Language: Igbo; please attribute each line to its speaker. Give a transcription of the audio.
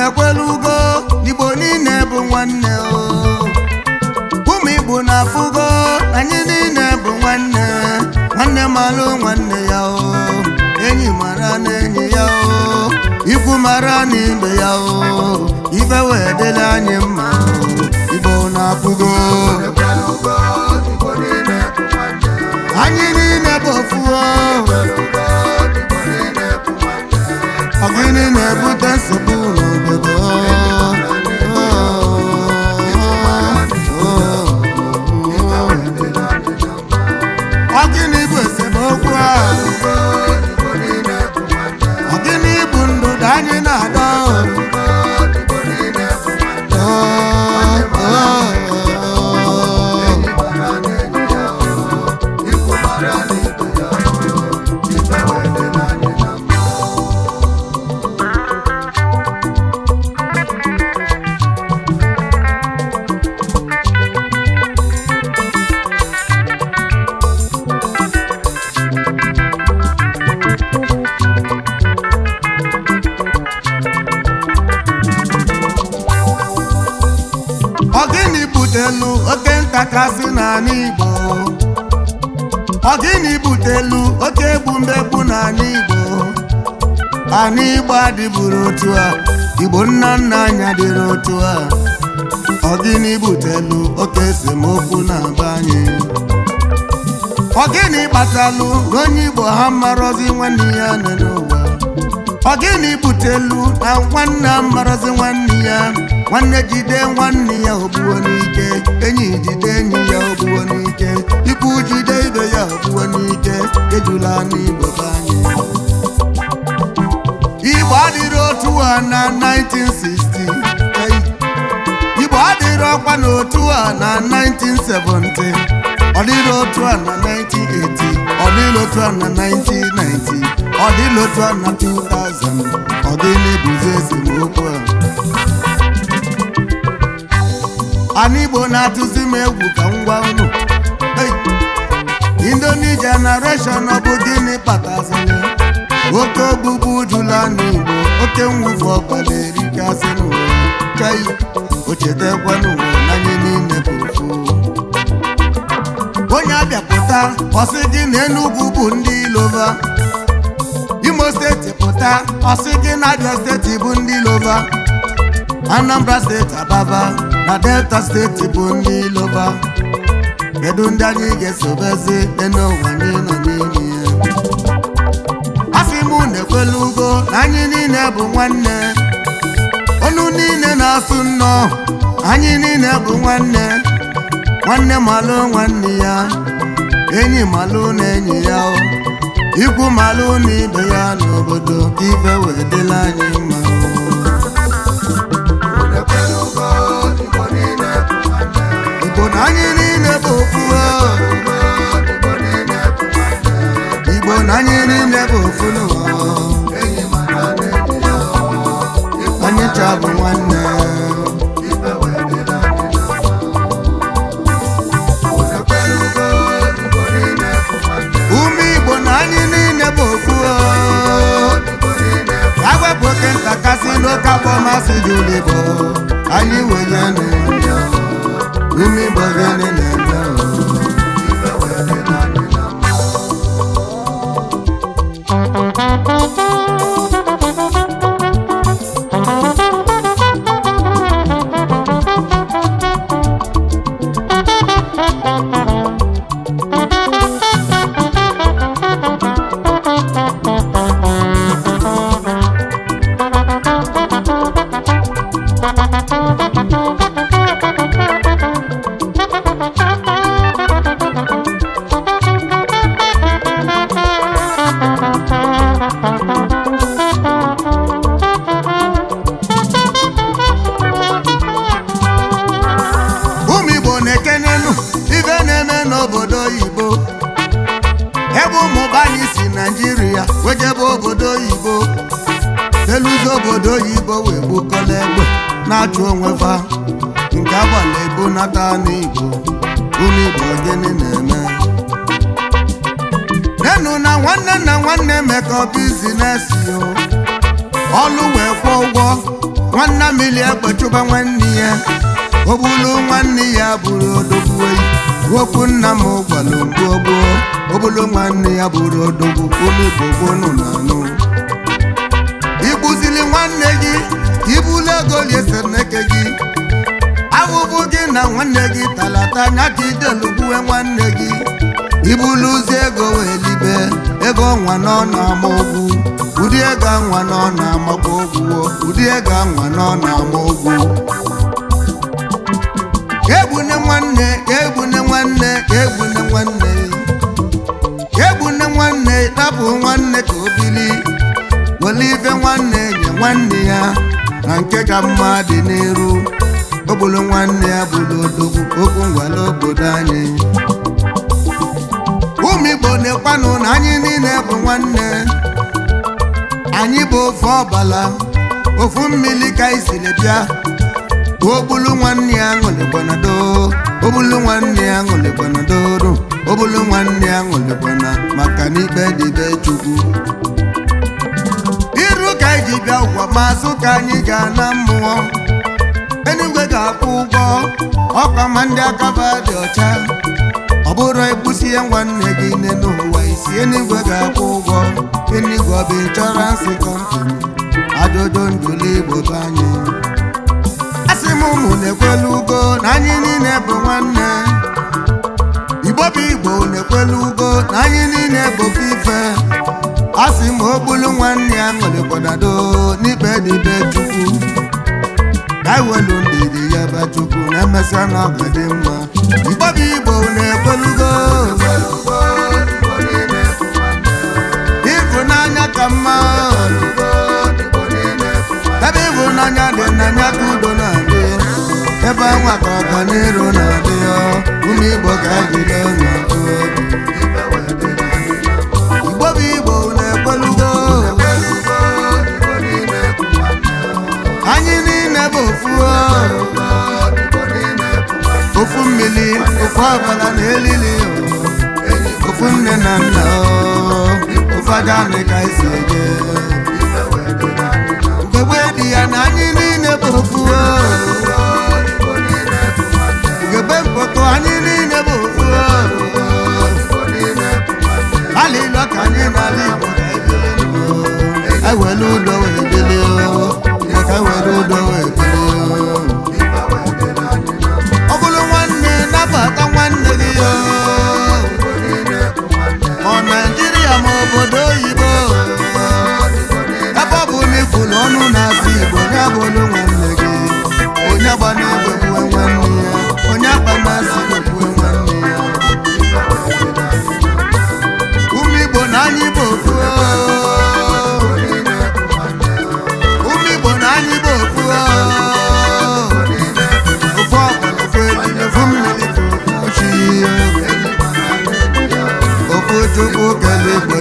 Speaker 1: nekwelugo Igbo niile bụ nwanne o ụmụ Igbo na-afụgo anyị niile bụ nwanne nwanne malụ nwanne ya o enyi mara na enyi ya o ikwu mara na ibe ya o ife wee dịrị anyị mma Igbo na-afụgo anyị niile bụ ofu ọ gịnị na-ebute nsogbu n'obodo ọ gịnị bụ esemokwu ọ gịnị bụ ndụdụ anyị na-ada butelu oke ntakasị n'ala Igbo ọ gịnị butelu oke egbumbegbu n'ala Igbo ana Igbo adịburu otu a Igbo nna nna anyị dịrị otu a ọ gịnị butelu oke esemokwu na-aba anyị ọ gịnị kpatalụ n'onye Igbo ha mmarọzi nwanne ya nọ n'ụwa ọ gịnị butelu na nwanne mmarọzi nwanne ya nwanne jide nwanne ya ogbuo n'ike enyi jide enyi ya ogbuo n'ike ikwu jide ibe ya ogbuo n'ike ejula n'Igbo anyị Igbo adịrị otu a na 1960 Igbo adịrị ọkwa n'otu a na 1970 ọ dịrị otu a na 1980 ọ dịrị otu a na 1990 ọ dịrị otu a na 2000 ọ dịrị buzi esemokwu ana Igbo na-atụzi m egwu ka ngwa unu Indomie generation ọ bụ gịnị kpatazịrị oke ogbugbu jula n'Igbo oke mwụfu ọbara erikasị n'ụwa chai o chetakwa n'ụwa n'anya niile bụ ofu onye abịapụta ọsị gị na Enugu bụ ndị Ilova Imo steeti pụta ọsị gị na Abia steeti bụ ndị Ilova Anambra steeti Ababa na Delta steeti bụ ndị Ilova kedu ndị anyị ga-esobezi n'ụwa anyị nọ n'ime ya asị m na-ekwelugo na anyị niile bụ nwanne ọnụ niile na-asụ nnọọ anyị niile bụ nwanne nwanne malụ nwanne ya enyi malụ na enyi ya ikwu malụ na ibe ya n'obodo ka ife wee dịla anyị mma Igbo na anyị niile bụ ofu Igbo na anyị niile bụ ofu anyị cha bụ nwanne ụmụ Igbo na anyị niile bụ ofu agwapụ oke ntakasị n'oke akpọmasị dị Igbo anyị wenye n'ụlọ ụmụ Igbo gịnị na-eme n'obodo oyibo ebe ụmụba anyị si Naịjirịa wejebe obodo oyibo eluzo obodo oyibo wee gbukọla egbe na-achụ onwe fa nke agbala ebo nata n'Igbo ụmụ Igbo gịnị na-eme nenu na nwanne mekọ bizinesi ọlụ wee kwụọ ụgwọ nwanna mmiri egbechuba nwanne ya obulu nwanne ya bụrụ odogwu okwu nna m gwalụ mgbe obulu nwanne ya bụrụ odogwu omegbogbonu na anụ igbuzili nwanne gị ibulu ego liese nneke gị ahụhụ gị na nwanne gị talata anya ka idelugbuwe nwanne gị ibulu ụzọ ego wee libe ego nwa nọ na-ama ogwu ụdị ego nwa nọ na-amakwa ogwu ụdị ego nwa nọ na-ama ogwu egbune nwanne egbune nwanne egbune nwanne egbune nwanne tapụ nwanne ka obili wele ife nwanne nye nwanne ya na nke ka mma dị n'iru obulu nwanne ya bụrụ odogwu okwu ngwala obodo anyị ụmụ Igbo na-ekwanụ na anyị niile bụ nwanne anyị bụ ofu ọbala ofu mmiri ka isiri bịa obulu nwanne ya ṅụlịkwanado obulu nwanne ya ṅụlịkwanado obulu nwanne ya ṅụlịkwana maka n'ikpe dịbe Chukwu iru ka iji bịa ụgwọ mazụ ka anyị ga na mmụọ enigwe ga-akwụ ụgwọ ọkwa ma ndị akaba dị ọcha ọ bụrụ egbusie nwanne gị n'ụwa isi enigwe ga-akwụ ụgwọ enigwe ọ bụ inshọransị kọmpani ajụjụ njụlụ Igbo bụ anyị asị m ụmụ na-ekwelu ugo na anyị niile bụ nwanne Igbo bụ Igbo na-ekwelu ugo na anyị niile bụ ife asị m obulu nwanne ya ṅụlịkwanado n'ikpe dịbe Chukwu ka iwelu ndidi ya ba Chukwu na-emesịa na ọ ga-dị mma Igbo bụ Igbo na-ekwelugo ịfụnanya ka mma ebe ịfụnanya dị n'anya ka udo na-adị ebe anwa ka ọganiru na-adị ụmụ Igbo ga-ejide n'ọkụ obi Igbo bụ Igbo na-ekwelugo anyị niile bụ ofu mmiri ofu ọbara na elili ofu nne na nna ofu aja anyị ka isi eje ugegbe dị ya na anyị niile bụ ofu ugegbe mkpọtụ anyị niile bụ ofu alịlọ ka anyị n'ala Igbo ewelu udo wee dịlị maka ewelu udo wee dịlị ọ bụrụ nwanne nabata nwanne gị ọ Naịjirịa ma obodo oyibo ebe ọ bụ na ifulu ọnụ na-asụ Igbo ya bụrụ nwanne gị onye gba na-egbe kwue nwanne ya onye akpa na-asị kwue nwanne ya ụmụ Igbo na anyị bụ ofu ụmụ Igbo na anyị bụ ofu ofu Chukwu kele Igbo